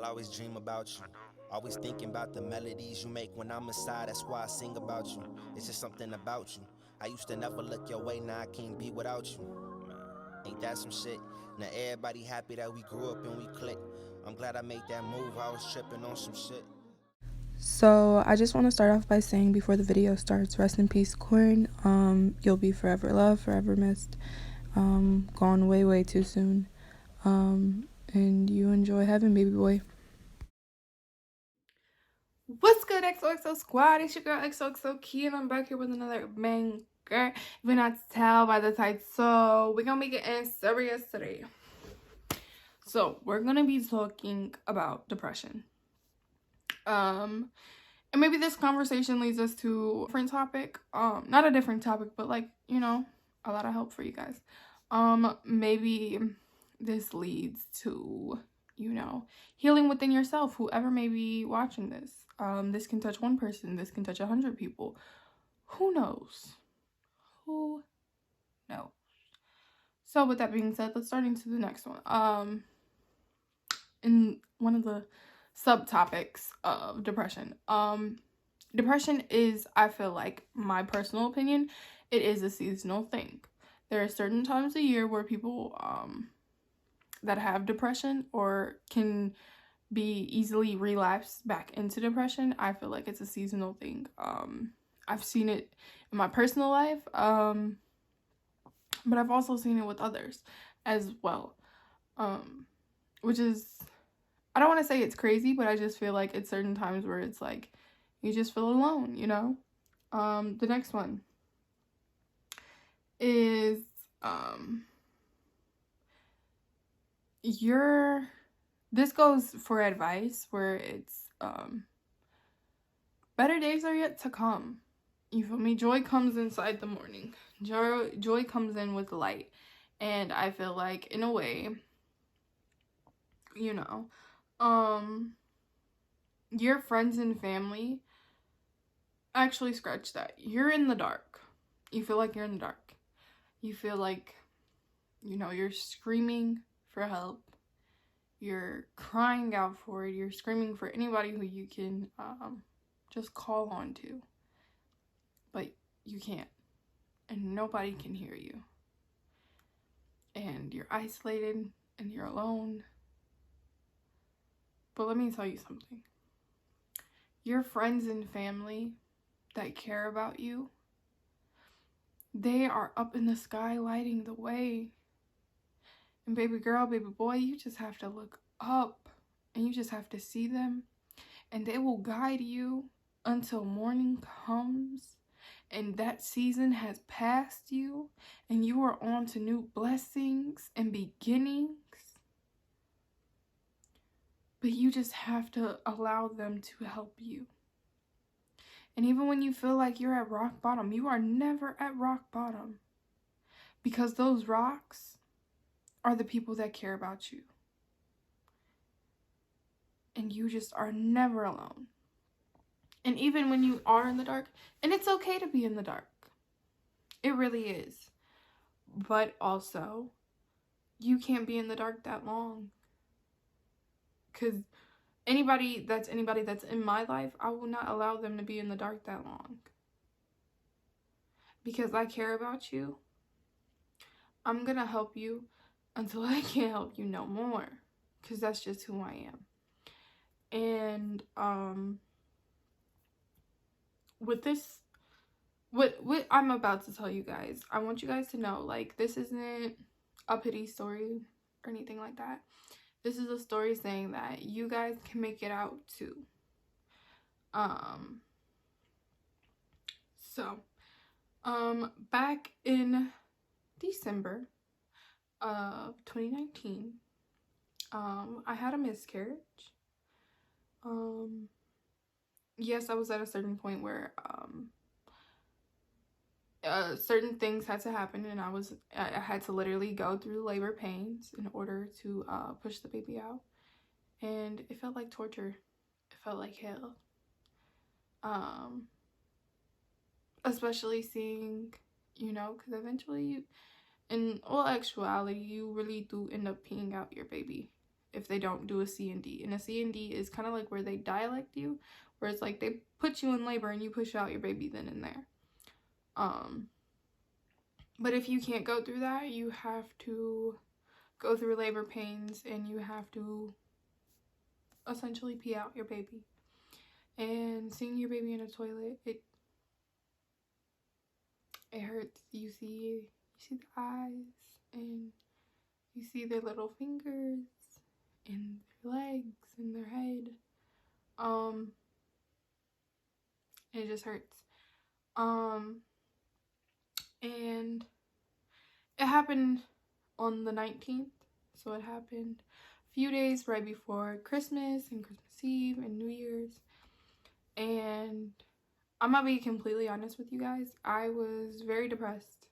I'll always dream about you. Always thinking about the melodies you make when I'm inside. That's why I sing about you. It's just something about you. I used to never look your way, now I can't be without you. Ain't that some shit? Now everybody happy that we grew up and we clicked. I'm glad I made that move. I was tripping on some shit. So I just want to start off by saying before the video starts, rest in peace, Corn. You'll be forever loved, forever missed. Gone way too soon. And you enjoy heaven, baby boy. What's good, XOXO squad? It's your girl Xoxo.key, and I'm back here with another banger. If you're not tell by the title, so we're gonna be getting serious today. So we're gonna be talking about depression. And maybe this conversation leads us to a different topic. Not a different topic, but like, you know, a lot of help for you guys. Maybe this leads to, you know, healing within yourself, whoever may be watching this. This can touch one person, this can touch 100 people. Who knows? Who knows? So with that being said, let's start into the next one. In one of the subtopics of depression. Depression is, I feel like, my personal opinion, it is a seasonal thing. There are certain times a year where people that have depression or can be easily relapsed back into depression. I feel like it's a seasonal thing. I've seen it in my personal life, but I've also seen it with others as well, which is, I don't want to say it's crazy, but I just feel like it's certain times where it's like you just feel alone, you know? The next one is this goes for advice where it's better days are yet to come. You feel me? Joy comes inside the morning. Joy comes in with light. And I feel like in a way, you know, your friends and family, actually scratch that. You're in the dark. You feel like you're in the dark. You feel like, you know, you're screaming for help. You're crying out for it. You're screaming for anybody who you can just call on to. But you can't. And nobody can hear you. And you're isolated and you're alone. But let me tell you something. Your friends and family that care about you, they are up in the sky lighting the way. And baby girl, baby boy, you just have to look up and you just have to see them, and they will guide you until morning comes and that season has passed you and you are on to new blessings and beginnings. But you just have to allow them to help you. And even when you feel like you're at rock bottom, you are never at rock bottom, because those rocks are the people that care about you. And you just are never alone. And even when you are in the dark, and it's okay to be in the dark. It really is. But also, you can't be in the dark that long. Because anybody that's in my life, I will not allow them to be in the dark that long. Because I care about you. I'm going to help you until I can't help you no more. Because that's just who I am. And with this, what I'm about to tell you guys, I want you guys to know, like, this isn't a pity story or anything like that. This is a story saying that you guys can make it out too. Back in December of 2019, I had a miscarriage. Yes, I was at a certain point where certain things had to happen, and I had to literally go through labor pains in order to push the baby out, and it felt like torture. It felt like hell. Especially seeing, you know, because eventually you, in all actuality, you really do end up peeing out your baby if they don't do a C&D. And a C&D is kind of like where they dialect you, where it's like they put you in labor and you push out your baby then and there. But if you can't go through that, you have to go through labor pains and you have to essentially pee out your baby. And seeing your baby in a toilet, it hurts. You see the eyes, and you see their little fingers and their legs and their head. It just hurts. And it happened on the 19th. So it happened a few days right before Christmas and Christmas Eve and New Year's. And I'm gonna be completely honest with you guys. I was very depressed.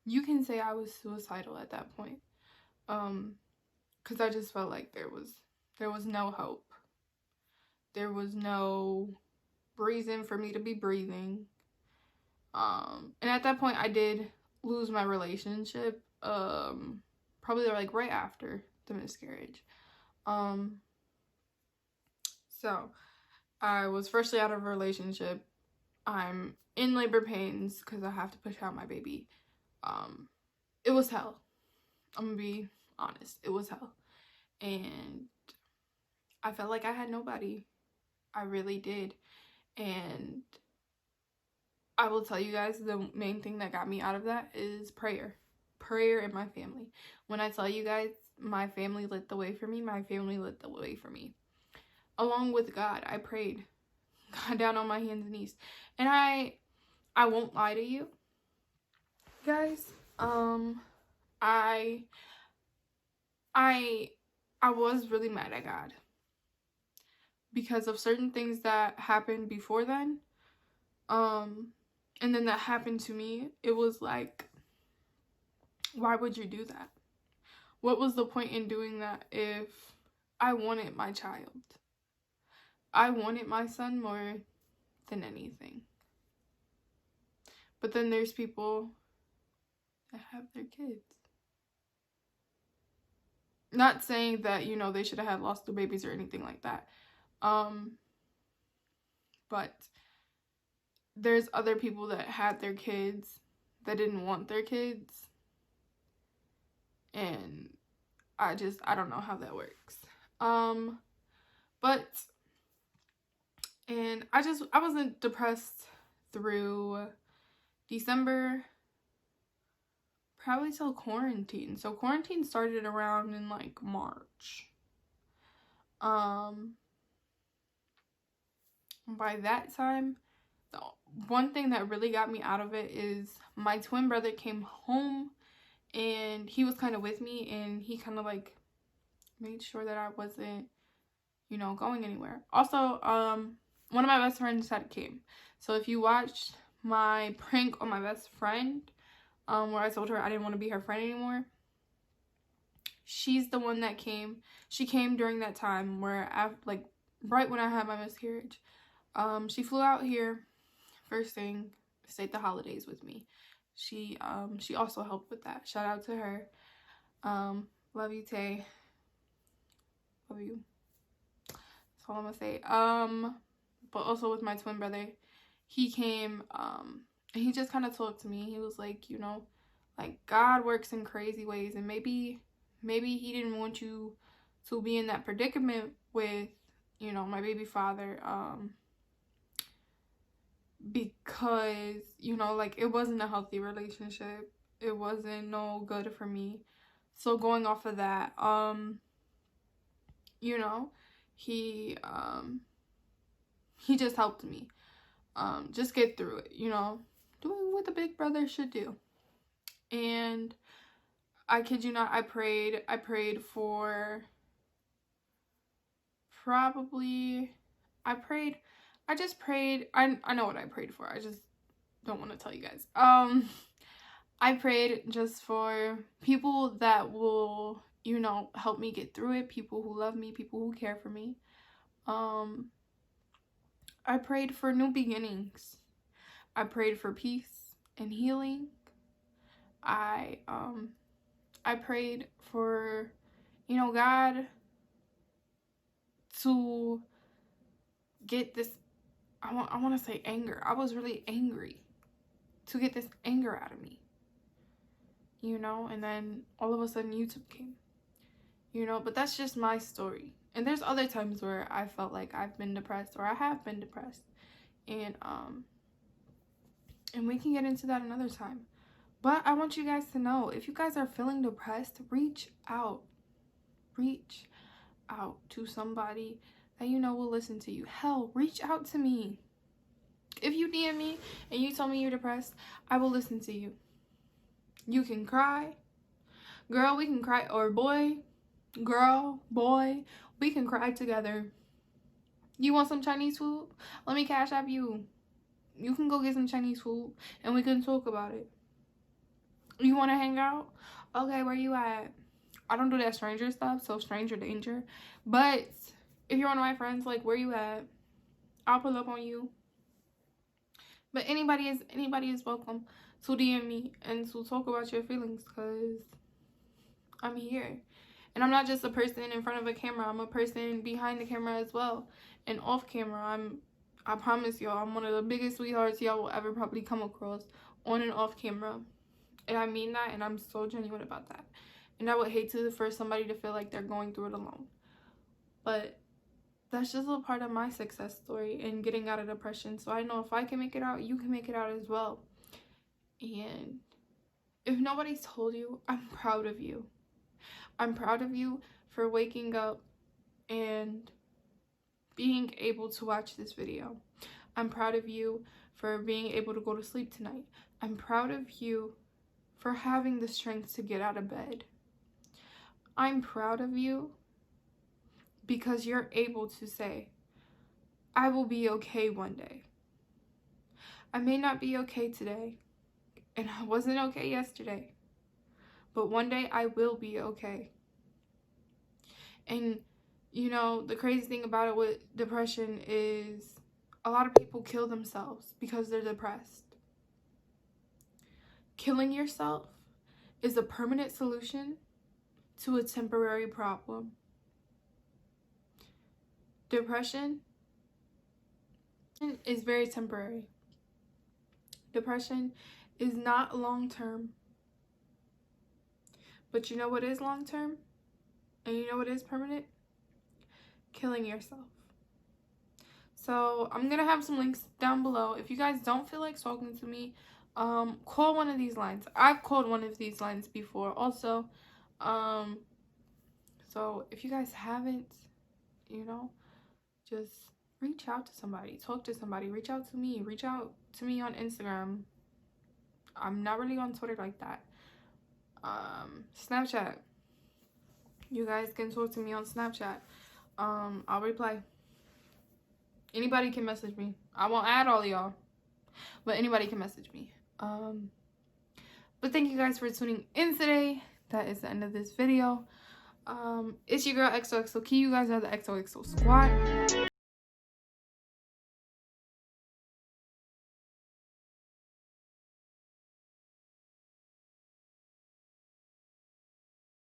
You can say I was suicidal at that point. Because I just felt like there was no hope. There was no reason for me to be breathing. And at that point I did lose my relationship. Probably like right after the miscarriage. So I was freshly out of a relationship. I'm in labor pains because I have to push out my baby. It was hell. I'm gonna be honest. It was hell. And I felt like I had nobody. I really did. And I will tell you guys, the main thing that got me out of that is prayer. Prayer and my family. When I tell you guys, my family lit the way for me. My family lit the way for me. Along with God, I prayed. Got down on my hands and knees. And I won't lie to you guys. I was really mad at God because of certain things that happened before then. And then that happened to me. It was like, why would you do that? What was the point in doing that if I wanted my child? I wanted my son more than anything. But then there's people that have their kids. Not saying that, you know, they should have had lost their babies or anything like that. But there's other people that had their kids that didn't want their kids. And I don't know how that works. And I wasn't depressed through December, probably till quarantine. So quarantine started around in like March. By that time, the one thing that really got me out of it is my twin brother came home and he was kind of with me, and he kind of like made sure that I wasn't, you know, going anywhere. Also, one of my best friends had came. So if you watched my prank on my best friend, where I told her I didn't want to be her friend anymore, she's the one that came. She came during that time where like right when I had my miscarriage. She flew out here first thing, stayed the holidays with me. She also helped with that. Shout out to her. Love you, Tay. Love you. That's all I'm gonna say. But also with my twin brother, he came, and he just kind of talked to me. He was like, you know, like God works in crazy ways, and maybe he didn't want you to be in that predicament with, you know, my baby father, because, you know, like it wasn't a healthy relationship. It wasn't no good for me. So going off of that, you know, he just helped me just get through it, you know, doing what the big brother should do. And I kid you not, I prayed for probably, I just prayed, I know what I prayed for, I just don't want to tell you guys. I prayed just for people that will, you know, help me get through it, people who love me, people who care for me. I prayed for new beginnings. I prayed for peace and healing. I I prayed for, you know, God to get this, I want to say anger. I was really angry, to get this anger out of me, you know, and then all of a sudden YouTube came, you know, but that's just my story. And there's other times where I felt like I've been depressed, or I have been depressed, and we can get into that another time. But I want you guys to know, if you guys are feeling depressed, reach out to somebody that you know will listen to you. Hell, reach out to me. If you DM me and you tell me you're depressed, I will listen to you. You can cry. Girl, we can cry. Or boy, girl, boy, we can cry together. You want some Chinese food? Let me cash app you. You can go get some Chinese food and we can talk about it. You want to hang out? Okay, where you at? I don't do that stranger stuff, so stranger danger. But if you're one of my friends, like, where you at? I'll pull up on you. But anybody is welcome to DM me and to talk about your feelings, because I'm here. And I'm not just a person in front of a camera. I'm a person behind the camera as well. And off camera, I promise y'all, I'm one of the biggest sweethearts y'all will ever probably come across on and off camera. And I mean that, and I'm so genuine about that. And I would hate for somebody to feel like they're going through it alone. But that's just a part of my success story in getting out of depression. So I know if I can make it out, you can make it out as well. And if nobody's told you, I'm proud of you. I'm proud of you for waking up and being able to watch this video. I'm proud of you for being able to go to sleep tonight. I'm proud of you for having the strength to get out of bed. I'm proud of you because you're able to say, I will be okay one day. I may not be okay today, and I wasn't okay yesterday, but one day I will be okay. And, you know, the crazy thing about it with depression is a lot of people kill themselves because they're depressed. Killing yourself is a permanent solution to a temporary problem. Depression is very temporary. Depression is not long-term. But you know what is long-term? And you know what is permanent? Killing yourself. So I'm going to have some links down below. If you guys don't feel like talking to me, call one of these lines. I've called one of these lines before also. So if you guys haven't, you know, just reach out to somebody, talk to somebody, reach out to me on Instagram. I'm not really on Twitter like that. Snapchat. You guys can talk to me on Snapchat. I'll reply. Anybody can message me. I won't add all of y'all, but anybody can message me. But thank you guys for tuning in today. That is the end of this video. It's your girl Xoxokey. You guys are the XOXO squad.